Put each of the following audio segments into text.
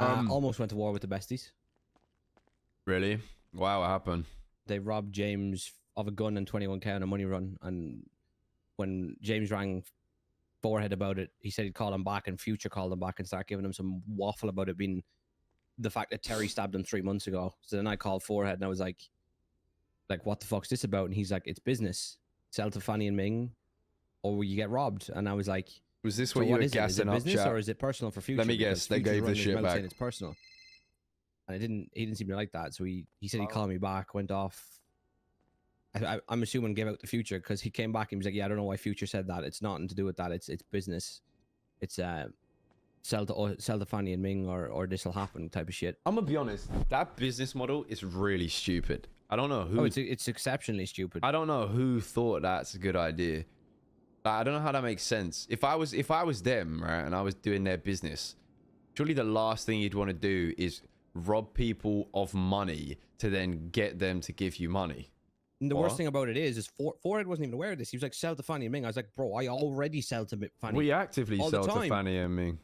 Almost went to war with the Besties. Really? Wow, what happened? They robbed James of a gun and 21k on a money run. And when James rang Forehead about it, he said he'd call him back, and Future called him back and started giving him some waffle about it being the fact that Terry stabbed him 3 months ago. So then I called Forehead and I was like, what the fuck's this about? And he's like, it's business. Sell to Fanny and Ming, or will you get robbed? And I was like, was this so what you were is gassing it? up, business chat? or is it personal for Future? Let me guess, they gave the shit back. It's personal. And he didn't seem to like that. So he said he'd call me back, went off. I'm assuming gave out the Future, because he came back and he was like, yeah, I don't know why Future said that. It's nothing to do with that. It's business. It's sell to Fanny and Ming, or this will happen type of shit. I'm gonna be honest, that business model is really stupid. I don't know who. Oh, it's exceptionally stupid. I don't know who thought that's a good idea. Like, I don't know how that makes sense. If I was them, right, and I was doing their business, surely the last thing you'd want to do is rob people of money to then get them to give you money. And the worst thing about it is Forehead wasn't even aware of this. He was like, sell to Fanny and Ming. I was like, bro, I already sell to Fanny. We actively sell to Fanny and Ming.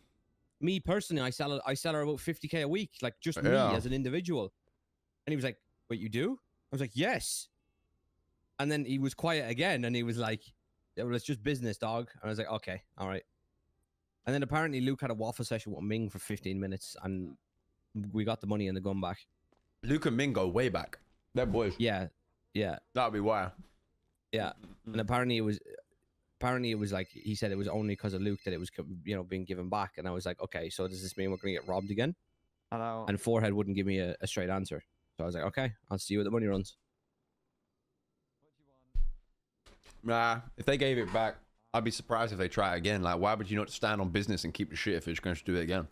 Me personally, I sell her about 50k a week, like just me as an individual. And he was like, wait, you do? I was like, yes. And then he was quiet again, and he was like, yeah, well, it's just business, dog. And I was like, okay, all right. And then apparently Luke had a waffle session with Ming for 15 minutes, and we got the money and the gun back. Luke and Ming go way back. They're boys. Yeah. Yeah. That'd be why. Yeah. And apparently it was like, he said it was only because of Luke that it was, being given back. And I was like, okay, so does this mean we're going to get robbed again? Hello. And Forehead wouldn't give me a straight answer. So I was like, okay, I'll see you at the money runs. Nah, if they gave it back, I'd be surprised if they try it again. Like, why would you not stand on business and keep the shit if you're just going to do it again?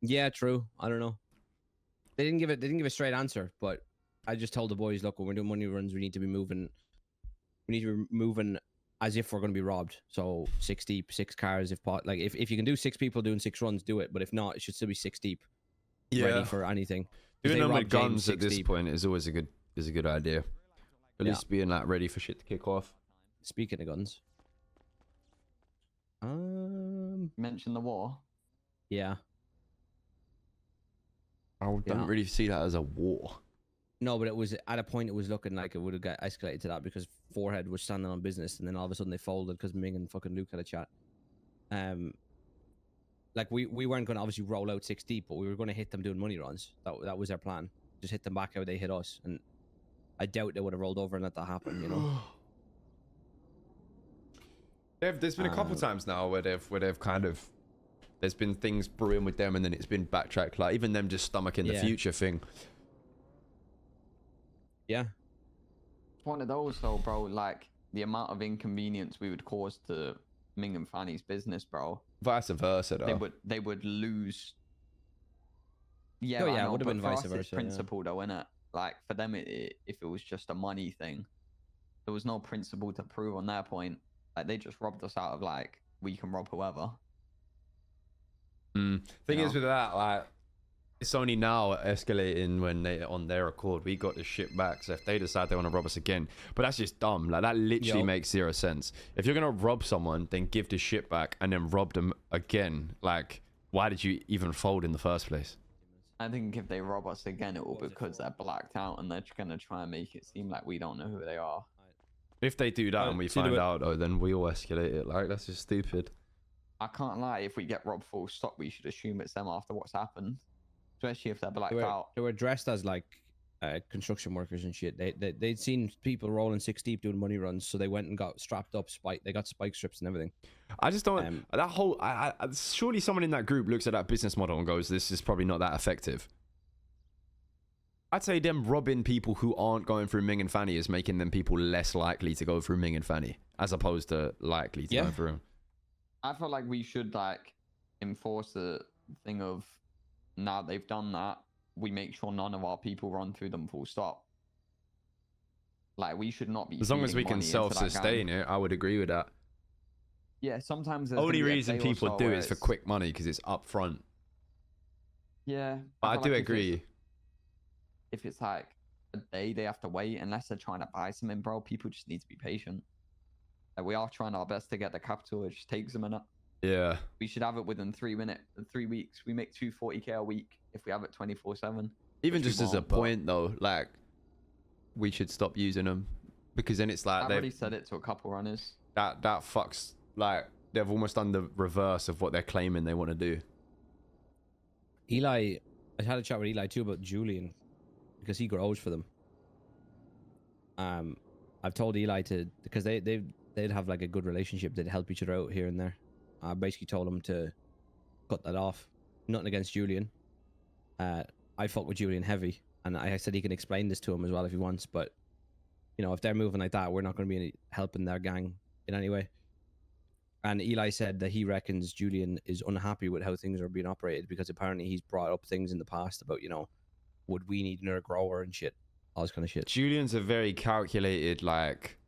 Yeah, true. I don't know. They didn't give a straight answer, but I just told the boys, look, when we're doing money runs, we need to be moving as if we're going to be robbed. So 6 deep, 6 cars. If you can do 6 people doing 6 runs, do it. But if not, it should still be 6 deep. Yeah. Ready for anything. Doing them with guns at this point is always a good idea. At least being like ready for shit to kick off. Speaking of guns, mention the war. Yeah. I don't really see that as a war. No, but it was at a point. It was looking like it would have got escalated to that because Forehead was standing on business, and then all of a sudden they folded because Ming and fucking Luke had a chat. Like we weren't going to obviously roll out 6 deep, but we were going to hit them doing money runs. That was our plan. Just hit them back how they hit us, and I doubt they would have rolled over and let that happen. You know. There's been a couple times now where they've kind of, there's been things brewing with them, and then it's been backtracked. Like even them just stomaching the Future thing. Yeah. It's one of those though, bro. Like the amount of inconvenience we would cause to Ming and Fanny's business, bro. Vice versa, though. They would lose. Yeah, it would have been vice versa. It's principle, though, innit? Like for them, if it was just a money thing, there was no principle to prove on their point. Like they just robbed us out of like we can rob whoever. Thing is with that, like it's only now escalating when they on their accord we got the shit back. So if they decide they want to rob us again, but that's just dumb. Like that literally makes 0 sense. If you're gonna rob someone, then give the shit back and then rob them again. Like why did you even fold in the first place? I think if they rob us again, it will be because they're blacked out and they're gonna try and make it seem like we don't know who they are. If they do that and we find out, oh, then we all escalate it. Like that's just stupid. I can't lie. If we get robbed full stop, we should assume it's them after what's happened. Especially if they're blacked out. They were dressed as like construction workers and shit. They'd seen people rolling 6 deep doing money runs, so they went and got strapped up. They got spike strips and everything. I just don't. That whole. Surely someone in that group looks at that business model and goes, "This is probably not that effective." I'd say them robbing people who aren't going through Ming and Fanny is making them people less likely to go through Ming and Fanny, as opposed to likely to go through. I feel like we should like enforce the thing of now they've done that, we make sure none of our people run through them full stop. Like we should not be. As long as we can self-sustain it, I would agree with that. Yeah, sometimes the only reason people do it is for quick money because it's upfront. Yeah, but I do agree. If it's like a day they have to wait, unless they're trying to buy something, bro, people just need to be patient. Like, we are trying our best to get the capital. It just takes a minute. Yeah. We should have it within 3 weeks. We make 240K a week if we have it 24/7. Even which we just as a won't, but point though, like we should stop using them because then it's like I've already said it to a couple runners. that fucks, like they've almost done the reverse of what they're claiming they want to do. Eli, I had a chat with Eli too about Julian because he grows for them. I've told Eli to, because they'd have like a good relationship. They'd help each other out here and there. I basically told him to cut that off. Nothing against Julian. I fuck with Julian heavy, and I said he can explain this to him as well if he wants. But you know, if they're moving like that, we're not going to be helping their gang in any way. And Eli said that he reckons Julian is unhappy with how things are being operated because apparently he's brought up things in the past about, you know, would we need another grower and shit, all this kind of shit. Julian's a very calculated, like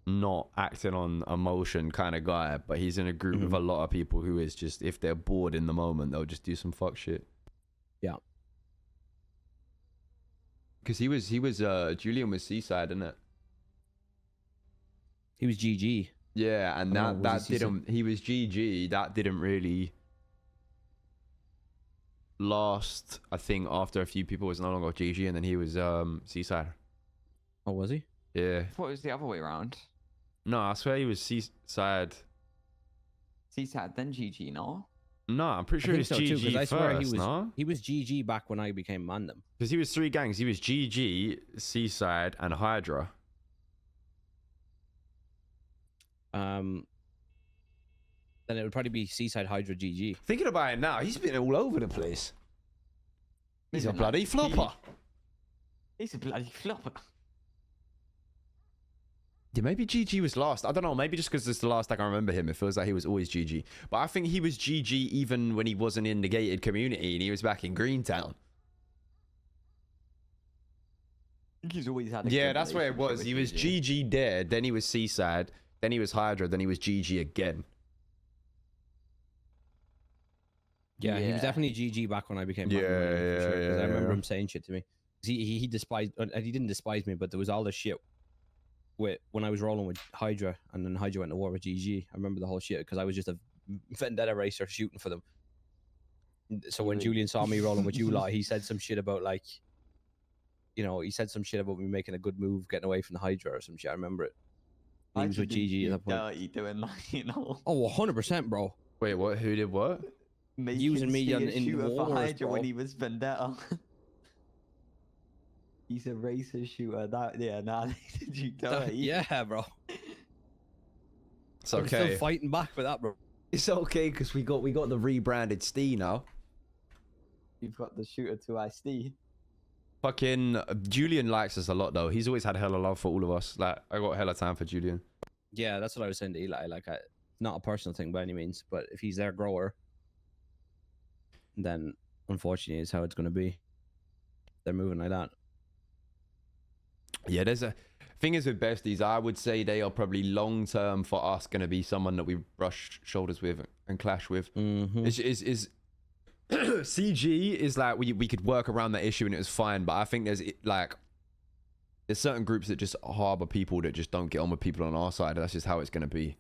not acting on emotion kind of guy, but he's in a group with a lot of people who is just, if they're bored in the moment, they'll just do some fuck shit. Yeah. Because Julian was Seaside, isn't it? He was GG. Yeah, and he was GG. That didn't really last. I think after a few people was no longer GG, and then he was Seaside. Oh, was he? Yeah. I thought it was the other way around. No, I swear he was Seaside. Seaside, then GG, no? No, I'm pretty sure he was GG I swear first, no? He was GG back when I became Mandem. Because he was 3 gangs. He was GG, Seaside, and Hydra. Then it would probably be Seaside, Hydra, GG. Thinking about it now, he's been all over the place. He's a bloody flopper. He's a bloody flopper. Yeah, maybe GG was last. I don't know. Maybe just because it's the last I can remember him, it feels like he was always GG. But I think he was GG even when he wasn't in the gated community and he was back in Greentown. He's always had a Yeah, good that's where it was. relationship He with was GG. GG there, then he was Seaside, then he was Hydra, then he was GG again. Yeah, he was definitely GG back when I became Mandem. Because I remember him saying shit to me. He despised, he didn't despise me, but there was all this shit with when I was rolling with Hydra, and then Hydra went to war with GG. I remember the whole shit because I was just a vendetta racer shooting for them. So when Julian saw me rolling with you lot, he said some shit about like, you know, he said some shit about me making a good move, getting away from the Hydra or some shit. I remember it. He was with GG at that point. Dirty doing like, you know. Oh, 100%, bro. Wait, what? Who did what? Using me in shooter for wars, Hydra bro. when he was vendetta. He's a racer shooter. That nah, they did you dirty. Yeah, bro. It's I'm okay. still fighting back for that, bro. It's okay because we got the rebranded Stee now. You've got the shooter to ISD. Fucking Julian likes us a lot though. He's always had hella love for all of us. Like I got hella time for Julian. Yeah, that's what I was saying to Eli. Like, not a personal thing by any means, but if he's their grower, then unfortunately, it's how it's going to be. They're moving like that. Yeah, there's a thing is with Besties, I would say they are probably long term for us going to be someone that we brush shoulders with and clash with. Is CG is like we could work around that issue and it was fine, but I think there's certain groups that just harbor people that just don't get on with people on our side. That's just how it's going to be.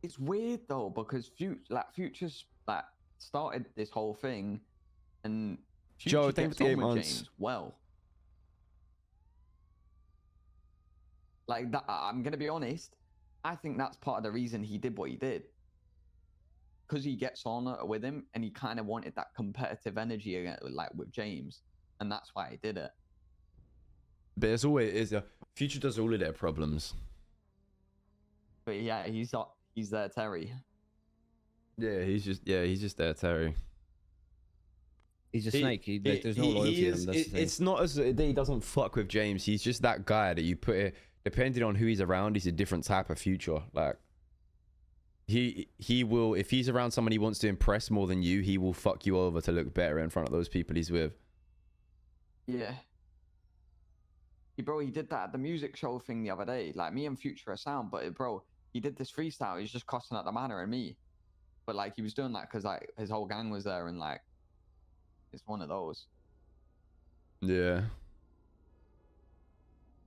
It's weird though because Future's like started this whole thing, and Future Joe, thank you gets for the 8 on with months. James well. Like that, I'm gonna be honest. I think that's part of the reason he did what he did, because he gets on with him, and he kind of wanted that competitive energy, like with James, and that's why he did it. But it's always Future does all of their problems. But yeah, he's there, Terry. Yeah, he's just there, Terry. He's a snake. There's no loyalty in him. It's not as that he doesn't fuck with James. He's just that guy that you put it. Depending on who he's around, he's a different type of Future. Like he will, if he's around someone he wants to impress more than you, he will fuck you over to look better in front of those people he's with. Yeah. Bro, he did that at the music show thing the other day. Like, me and Future are sound, but bro, he did this freestyle. He's just cussing at the manor and me. But like, he was doing that because like his whole gang was there, and like, it's one of those. Yeah.